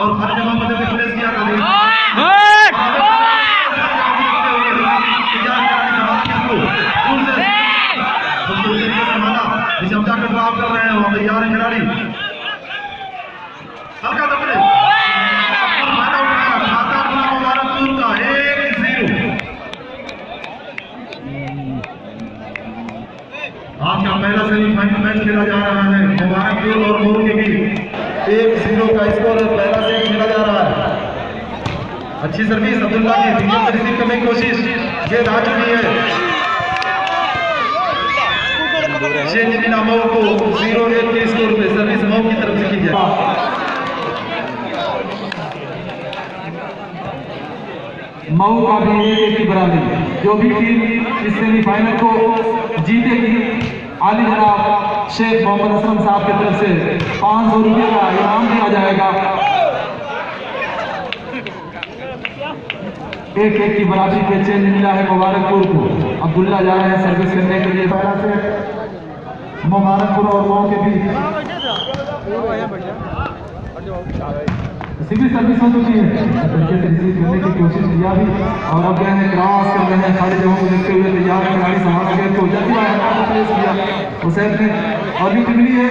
और खालिद मोहम्मद ने प्रेस किया ड्राप कर रहे हैं, वहां तैयार है खिलाड़ी। हल्का दबले खाता मुबारकपुर का 1-0। आज का पहला सेमीफाइनल मैच खेला जा रहा है मुबारकपुर और मोरू के बीच। 1-0 का स्कोर पहला सेट खेला जा रहा है। अच्छी सर्विस अब्दुल्ला की, रिसीव करने की कोशिश, गेंद आ चुकी है। चेंज बिना मऊ को 0-1 के स्कोर पे सर्विस मऊ की तरफ से की जाए। मऊ का भी 1-1 की बराबरी। जो भी टीम इस सेमीफाइनल को जीतेगी आली जनाब शेख मोहम्मद असलम साहब की तरफ से 500 रुपये का इनाम दिया जाएगा। 1-1 की बराबरी पे चेंज मिला है मुबारकपुर को। अब्दुल्ला जा रहे हैं सर्विस करने के लिए। पहला से मुबारकपुर और मऊ के बीच सिविल सर्विस हो चुकी है, रिसीव करने की कोशिश किया भी और अब गए हैं क्रॉस कर रहे हैं। खाली जगहों को देखते हुए तैयार है खिलाड़ी, सहारा गेंद को जल्दी प्लेस किया हुसैन ने और विकेट मिली है।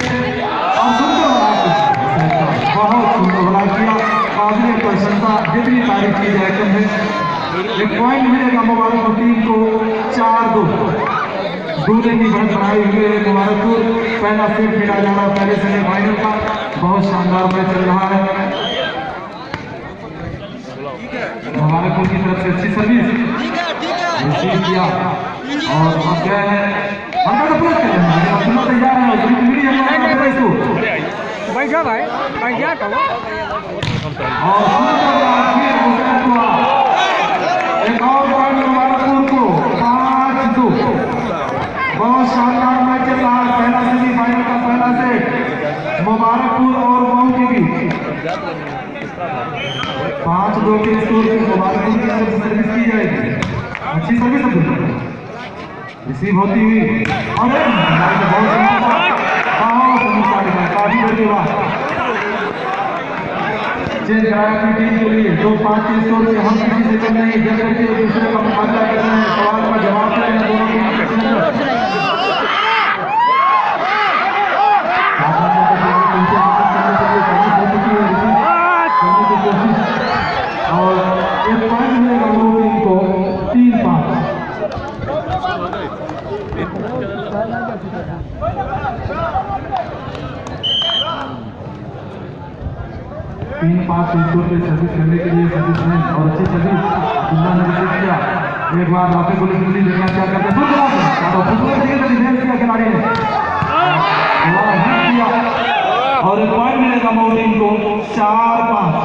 और सुंदर बहुत सुंदर बना किया, काबिल प्रशंसा, जितनी तारीफ की जाए कम है। 1 पॉइंट मिलेगा मुबारकपुर टीम को। 4-2 दूसरे की बढ़त बनाए हुए है मुबारकपुर। पहला सेट खेला जा रहा है पहले सेमीफाइनल का। बहुत शानदार मैच चल रहा है। मुबारकपुर की तरफ से अच्छी सर्विस रिसीव किया और अब गए हैं तैयार है। बैठा भाई बैठ गया कहो। एक और पॉइंट मुबारकपुर को 5-2। बहुत शानदार मैच चल रहा है। पहला सेमीफाइनल का पहला सेट मुबारकपुर और मऊ के बीच। 5-2 के स्कोर पे मुबारकपुर की तरफ से सर्विस की जाएगी। अच्छी सर्विस रिसीव होती हुई और काफी धन्यवाद चेंज कराया अपनी टीम के लिए। 2-5 के स्कोर से हम किसी से कम नहीं, जब करके एक दूसरे का मुकाबला कर रहे हैं, सवाल का जवाब कर रहे हैं दोनों टीम और एक पॉइंट मिलेगा दोनों टीम को। 3-5 3-5 स्कोर पे सर्विस करने के लिए सर्विसमैन और अच्छी सर्विस अब्दुल्ला ने रिसीव किया। एक बार वापस पुलिस मिली देखना क्या करते हैं खिलाड़ी ने और एक पॉइंट मिलेगा मऊ टीम को। 4-5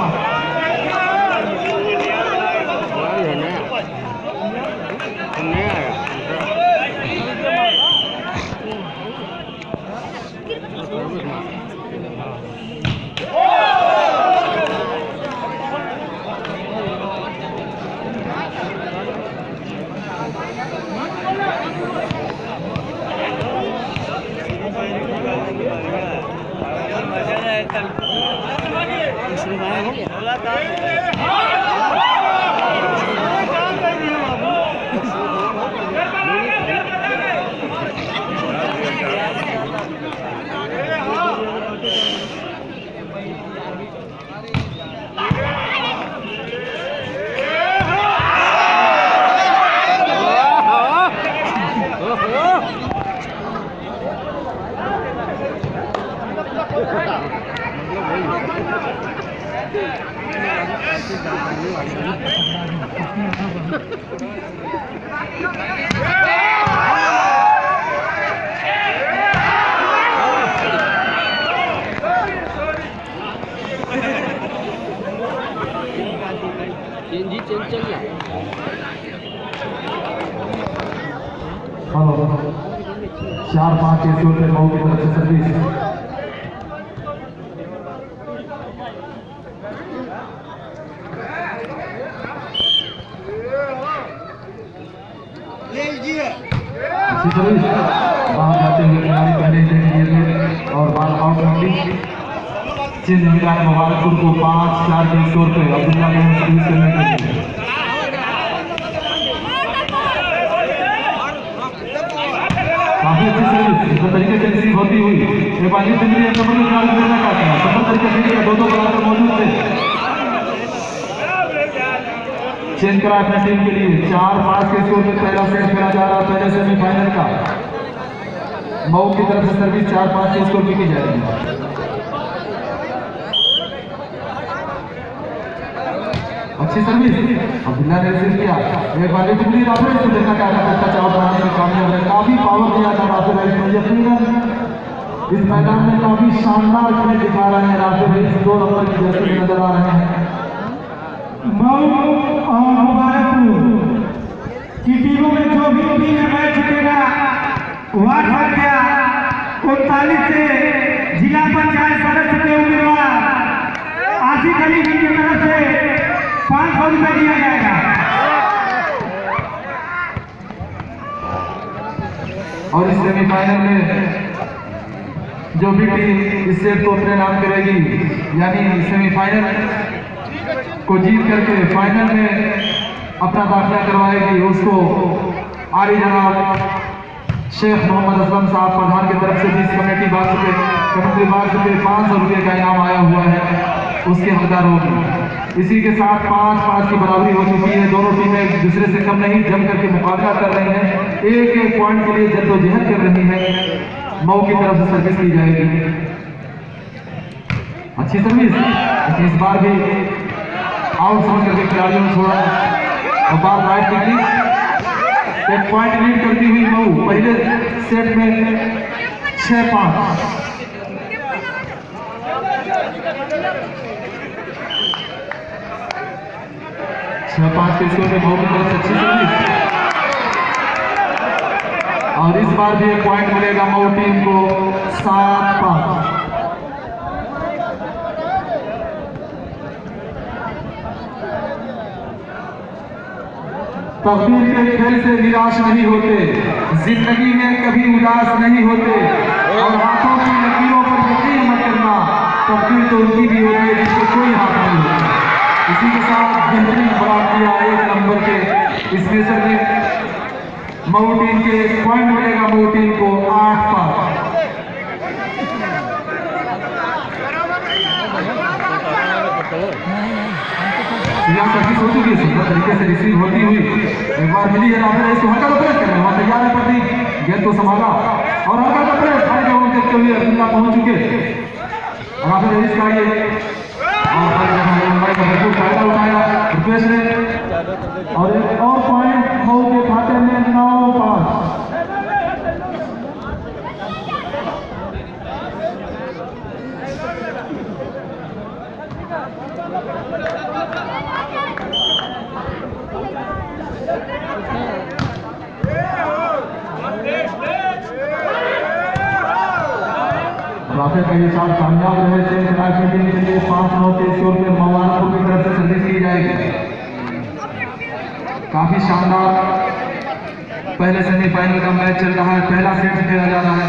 चार पांच स्कोर पे मऊ की तरफ से सर्विस। बाहर जाते हुए खिलाड़ी पहले और बाल आउट। चेंज मिला है मुबारकपुर को 5-4 के स्कोर पे अब्दुल्ला को सर्विस करने के लिए। काफी अच्छी सर्विस इस तरीके से रिसीव होती हुई ये बाजी से मिली नंबर के खिलाड़ी देना चाहते हैं सफल तरीके से मिली दो बराबर मौजूद थे। चेंज करा अपनी टीम के लिए 4-5 के स्कोर पे पहला सेट खेला जा रहा है पहले सेमीफाइनल का। मऊ की तरफ से सर्विस 4-5 के स्कोर पे की जाएगी। अच्छी सर्विस अब्दुल्ला ने रिसीव किया एक बार टिप्पणी राफेल को देखना चाहता था टच आउट बनाने में कामयाब है। काफी पावर दिया था राफेल ने यकीनन इस मैदान में काफी शानदार खेल दिखा रहे हैं। राफेल 2 नंबर की जर्सी में नजर आ रहे हैं। मऊ और मुबारकपुर की टीमों में जो भी टीम मैच जीतेगा वार्ड संख्या 39 से जिला पंचायत सदस्य के उम्मीदवार आसिफ अली जी की तरफ से 500 रुपये दिया जाएगा। और इस सेमीफाइनल में जो भी टीम इस सेट को अपने नाम करेगी यानी सेमीफाइनल को जीत करके फाइनल में अपना दाखिला करवाएगी उसको आली जनाब शेख मोहम्मद असलम साहब प्रधान की तरफ से 20 कमेटी बार से 500 रुपये का इनाम आया हुआ है उसके हकदार होगी। इसी के साथ 5-5 की बराबरी हो चुकी है। दोनों टीमें एक दूसरे से कम नहीं जम करके मुकाबला कर रही हैं। एक पॉइंट के लिए जद्दोजहद कर रही है। मऊ की तरफ से सर्विस की जाएगी। अच्छी सर्विस इस बार भी आउट समझ करके खिलाड़ियों ने छोड़ा और बार राइट निकली। एक पॉइंट लीड करती हुई मऊ पहले सेट में 6-5। के स्कोर में मऊ की तरफ से अच्छी सर्विस और इस बार भी एक पॉइंट मिलेगा मऊ टीम को 7-5। तकदीर के खेल से निराश नहीं होते, जिंदगी में कभी उदास नहीं होते और हाथों की लकीरों पर यकीन मत करना। तकदीर तो उनकी भी होती है जिसको कोई हाथ नहीं होता। इसी के साथ बेहतरीन बड़ा किया 1 नंबर के इसमें से मऊ टीम के पॉइंट मिलेगा मऊ टीम को 8-5। यहाँ सर्विस हो चुकी है सुंदर तरीके से रिसीव होती हुई एक बार मिली है राफेल इसको हल्का का प्रेस कर रहे हैं वहाँ तैयार है प्रतीक गेंद को संभाला और हल्का का प्रेस हर जगह देखते हुए अब्दुल्ला पहुंच चुके राफेल इसका ये लंबाई का भरपूर फायदा उठाया रुपेश ने और एक और पॉइंट मऊ के खाते में 9-5। राफेल का ये शॉट कामयाब रहे चेंज कराने के लिए 5-9 के स्कोर पे मुबारकपुर की तरफ से सर्विस की जाएगी। काफी शानदार पहले सेमीफाइनल का मैच चल रहा है। पहला सेट खेला जा रहा है।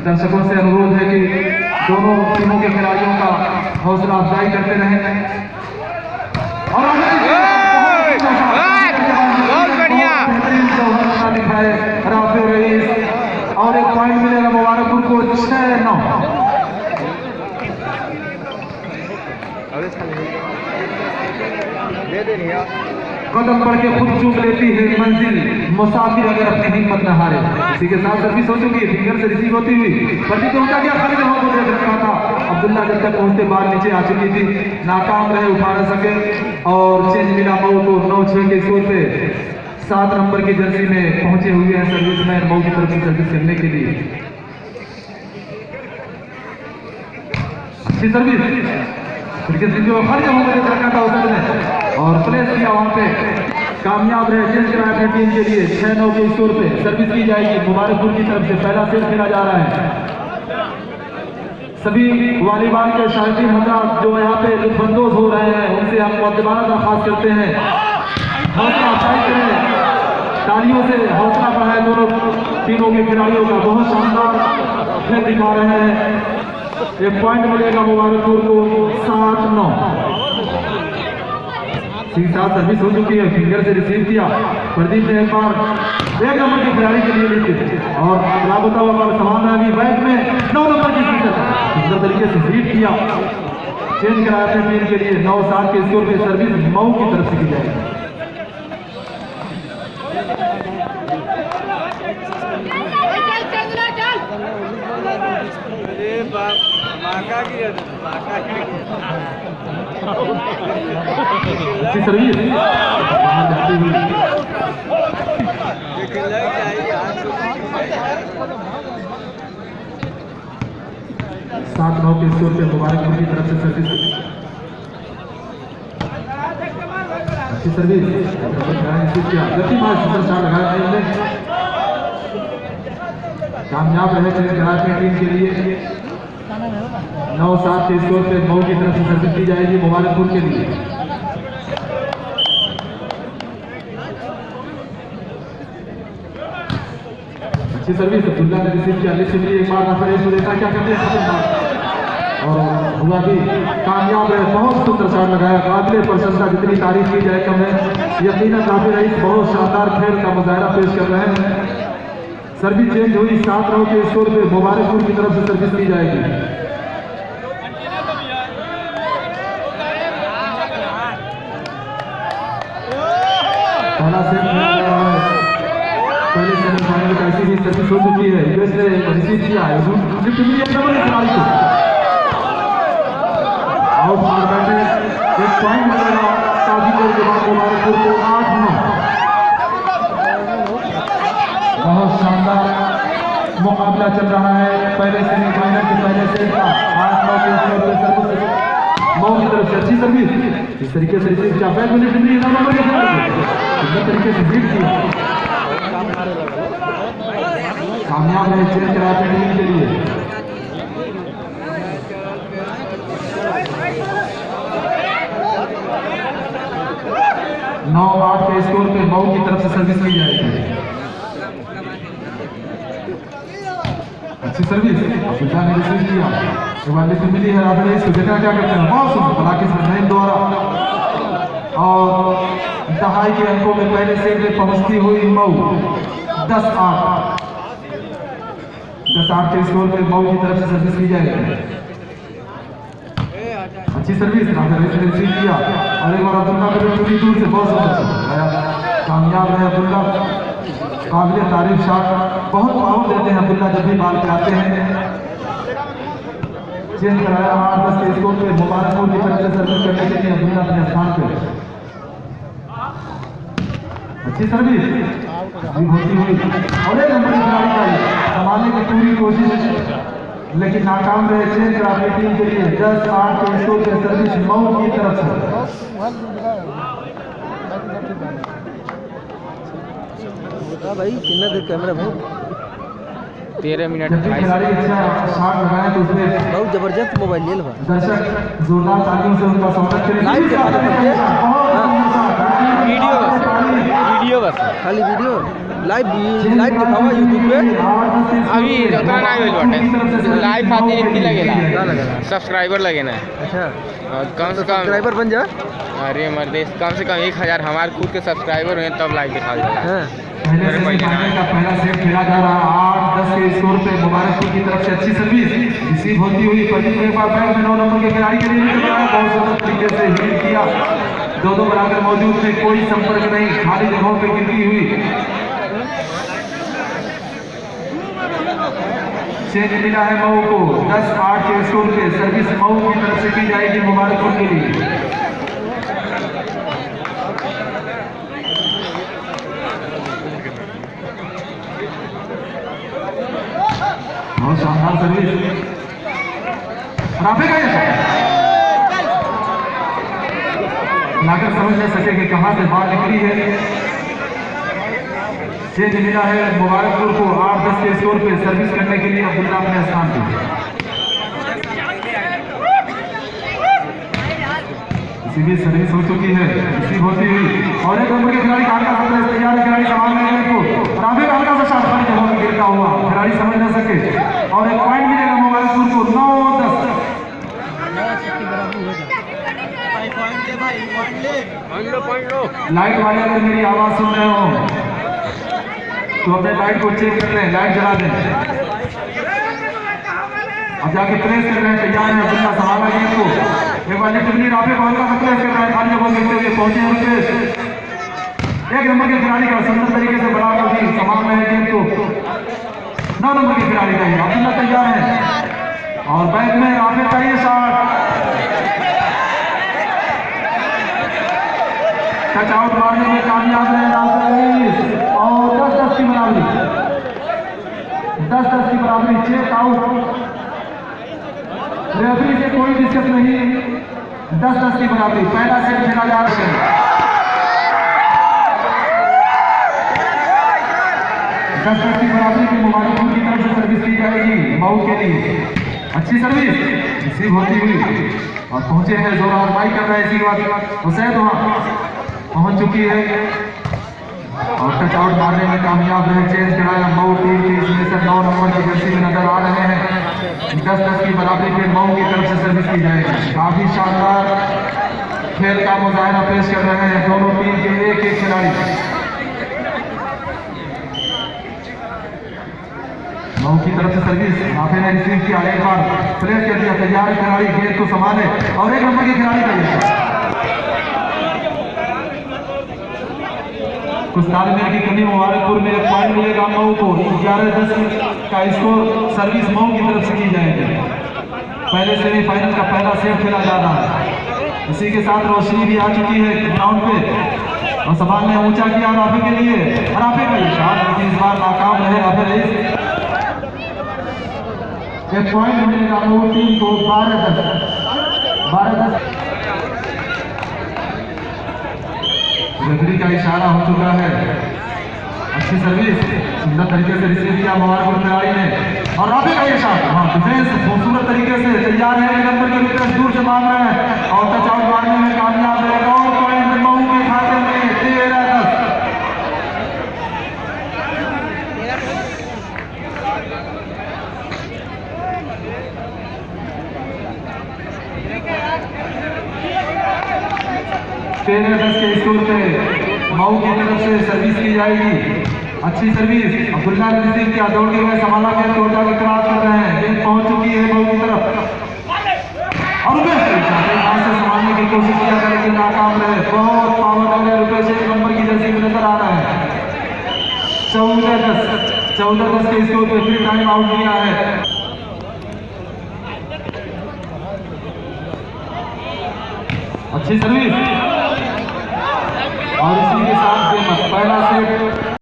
दर्शकों से अनुरोध है कि दोनों टीमों के खिलाड़ियों का हौसला अफजाई करते रहें राफेल रईस और एक पॉइंट मिलेगा मुबारकपुर को 6-9। कदम बढ़ के खुद चूक लेती है मंजिल मुसाफिर अगर अपनी हिम्मत न हारे। इसी के साथ सर्विस हो चुकी है फिंगर से रिसीव होती हुई प्रतीक तो उठा गया खाली जगह को देख रखा था। अब्दुल्ला जब तक पहुंचते बाल नीचे आ चुकी थी नाकाम रहे उठा न सके और चेंज मिला मऊ को 9-6 के स्कोर पे 7 नंबर की जर्सी में पहुंचे हुए हैं सर्विसमैन मऊ की तरफ से सर्विस करने के लिए। अच्छी सर्विस क्रिकेट जो हर जगह पर रखा था उसने और प्लेस किया वहां पे कामयाब रहे। चेंज कराया अपनी टीम के लिए 6-9 के स्कोर पे सर्विस की जाएगी मुबारकपुर की तरफ से। पहला सेट खेला जा रहा है। सभी वॉलीबॉल के शायकीन हजरात जो यहाँ पे लुत्फानंदोज हो रहे हैं उनसे हम मुअद्दबाना दरख्वास्त करते हैं हौसला अफजाई करें तालियों से हौसला बढ़ाए दोनों टीमों के खिलाड़ियों का। बहुत शानदार खेल दिखा रहे हैं। एक पॉइंट मिलेगा मुबारकपुर को 7-9। सीधा सर्विस हो चुकी है, फिंगर से रिसीव किया प्रदीप ने एक बार 1 नंबर के खिलाड़ी के लिए ली और लापता हुआ बॉल समान अभी बैट में 9 नंबर की सुंदर तरीके से हीट किया। चेंज कराया अपने टीम के लिए 9-7 के स्कोर पे सर्विस मऊ की तरफ से की जाएगी। अच्छी सर्विस बाहर जाती हुई 7-9 के स्कोर पे मुबारकपुर की तरफ से सर्विस। अच्छी सर्विस सुपर शॉट लगाया कामयाब रहे टीम के लिए। 9-7 के स्कोर पे मऊ की तरफ से सर्विस की जाएगी मुबारकपुर के लिए। अच्छी सर्विस अब्दुल्ला ने रिसीव किया, लेकिन एक बार फ्रेश हो देखा क्या करते हैं और हुआ भी कामयाब है। बहुत सुंदर शॉट लगाया, काबिल प्रशंसा, जितनी तारीफ की जाए कम है। यकीनन काफी रईस बहुत शानदार खेल का मुजाहरा पेश कर रहे हैं। सर्विस चेंज हुई 7-9 के स्कोर पे मुबारकपुर की तरफ से सर्विस की जाएगी। पहला सेट पहले सेमीफाइनल का ऐसी ही सर्विस हो चुकी है। यूएस ने रिसीव किया है आउट मार बैठे। एक पॉइंट मिलेगा काफी देर के बाद मुबारकपुर को 8-9। बहुत शानदार मुकाबला चल रहा है पहले सेमीफाइनल के पहले सेट का। 8-9 के स्कोर पे सर्विस मऊ की तरफ से अच्छी सर्विस इस तरीके से रिसीव किया। बैट मिनट तरीके से बीट किया। कामयाब है चेंज कराते टीम के लिए। नौ 8 के स्कोर पे मऊ की तरफ से सर्विस की जाएगी। अच्छी सर्विस अब्दुल्ला ने रिसीव किया, से मिली है राधे। इसको देखा क्या करते हैं, बहुत सुंदर बलाकिस रहीम द्वारा और दहाई के अंकों में पहले सेट में पहुंचती हुई मऊ 10-8 के स्कोर पे मऊ की तरफ से सर्विस की जाएगी। अच्छी सर्विस राधे ने रिसीव किया और एक बार अब्दुल्ला को पूरी दूर से बहुत सुंदर कामयाब है अब्दुल्ला। काबिल तारीफ शॉट, बहुत पावर देते हैं अब्दुल्ला जब भी बाल पे आते हैं। चेंज कराया 8-10 के स्कोर पे मुबारकपुर की तरफ से सर्विस करने के लिए अब्दुल्ला अपने स्थान पे। अच्छी सर्विस होती हुई और एक नंबर की खिलाड़ी का संभालने की पूरी कोशिश लेकिन नाकाम रहे। चेंज करा अपनी टीम के लिए 10-8 के स्कोर पे सर्विस मऊ की तरफ से। भाई कितना देर कैमरा भाई 13 मिनट। जब भी खिलाड़ी अच्छा शॉट लगाए तो उसमें बहुत जबरदस्त मोबाइल ले लो। दर्शक जोरदार तालियों से उनका स्वागत करें। लाइव वीडियो बस खाली वीडियो लाइव दिखावा यूट्यूब पे। अभी उतना नहीं होल लाइव खातिर इतनी लगेगा सब्सक्राइबर लगे ना। अच्छा कम से कम सब्सक्राइबर बन जा। अरे मर्दे कम से कम 1000 हमारे खुद के सब्सक्राइबर हुए तब लाइव दिखा देता है। पहले सेमीफाइनल का पहला सेट खेला जा रहा है 8-10 के स्कोर पे मुबारकपुर की तरफ से अच्छी सर्विस रिसीव होती हुई प्रदीप एक बार बैट में 9 नंबर के खिलाड़ी के लिए बहुत सुंदर तरीके से हिट किया। दोनों बराबर मौजूद थे, कोई संपर्क नहीं, खाली जगहों पे गिरती हुई। चेंज मिला है मऊ को 10-8 के स्कोर पे सर्विस मऊ की तरफ से की जाएगी मुबारकपुर के लिए। बहुत शानदार सर्विस राफे का लाकर समझ नहीं सके कि कहां से बाहर निकली है। चेंज मिला है मुबारकपुर को 8-10 के स्कोर पे सर्विस करने के लिए अब्दुल्ला अपने स्थान पे। सीधी सर्विस हो चुकी है, रिसीव होती हुई और एक नंबर के खिलाड़ी का हल्का सा तैयार है, खिलाड़ी संभाल रहे हैं को राफे का हल्का सा शॉट पर जगह में गिरता हुआ खिलाड़ी समझ न सके और एक पॉइंट मिलेगा मोबाइलपुर को 9-10। लाइट वाले अगर मेरी आवाज सुन रहे हो तो अपने लाइट को चेक कर लें, लाइट जला दें। अब जाके प्रेस कर रहे हैं, तैयार है अब्दुल्ला सवाल गेम को एक बार लिटरली राफे को हल्का सा प्रेस कर रहे हैं, खाली जगह देखते हुए पहुंचे हैं रुपेश। एक नंबर के खिलाड़ी का सुंदर तरीके से बनाकर भी संभाल रहे हैं गेम को 9 नंबर के खिलाड़ी का ही अब्दुल्ला तैयार है और बैक में राफे का ये शॉट टच आउट मारने में कामयाब रहे और 10-10 की बराबरी, 10-10 की बराबरी, चेक आउट। रेफरी से कोई दिक्कत नहीं, 10-10 की बराबरी। पहला सेट खेला जा रहा है 10-10 की बराबरी की मोबाइलपुर की तरफ से सर्विस की जाएगी मऊ के लिए। अच्छी सर्विस रिसीव होती हुई और पहुंचे हैं जोर आजमाई कर रहे हैं इसी बात हुसैन वहां पहुंच चुकी है और टच आउट मारने में कामयाब रहे। चेंज कराया मऊ टीम की, इसमें से 9 नंबर की जर्सी में नजर आ रहे हैं। 10-10 की बराबरी पे मऊ की तरफ से सर्विस की जाएगी। काफी शानदार खेल का मुजाहरा पेश कर रहे हैं दोनों टीम के एक खिलाड़ी। मऊ की तरफ से सर्विस राफे ने रिसीव किया, एक बार प्लेस कर दिया, तैयार खिलाड़ी गेंद को संभाले और एक नंबर के खिलाड़ी का कुछ तालमेल की कमी मुबारकपुर में एक पॉइंट मिलेगा मऊ को। 11-10 का स्कोर सर्विस मऊ की तरफ से की जाएगी। पहले सेमीफाइनल का पहला सेट खेला जा रहा है। इसी के साथ रोशनी भी आ चुकी है ग्राउंड पे और सवाल ने ऊंचा किया राफे के लिए, राफे का ये शॉट लेकिन इस बार नाकाम रहे राफे। एक पॉइंट मिलेगा मऊ टीम को 12-10। रेफरी का इशारा हो चुका है। अच्छी सर्विस सुंदर तरीके से रिसीव किया मुबारकपुर खिलाड़ी ने और राफे का ये शॉट हाँ डिफेंस खूबसूरत तरीके से तैयार है। एक नंबर के विकेट दूर से मार रहे हैं और टच आउट मारने में कामयाब है और पॉइंट मऊ के खाते में 13-10। के स्कोर पे मऊ की तरफ से सर्विस की जाएगी। अच्छी सर्विस अब्दुल्ला ने रिसीव किया, दौड़ के गए संभाला के टोटा के क्रॉस कर रहे हैं, गेंद पहुंच चुकी है मऊ की तरफ और हाथ से संभालने की कोशिश किया था लेकिन नाकाम रहे। बहुत पावर है रुपेश, एक नंबर की जर्सी में नजर आ रहा है। 14-10 के स्कोर पे फिर टाइम आउट दिया है। अच्छी सर्विस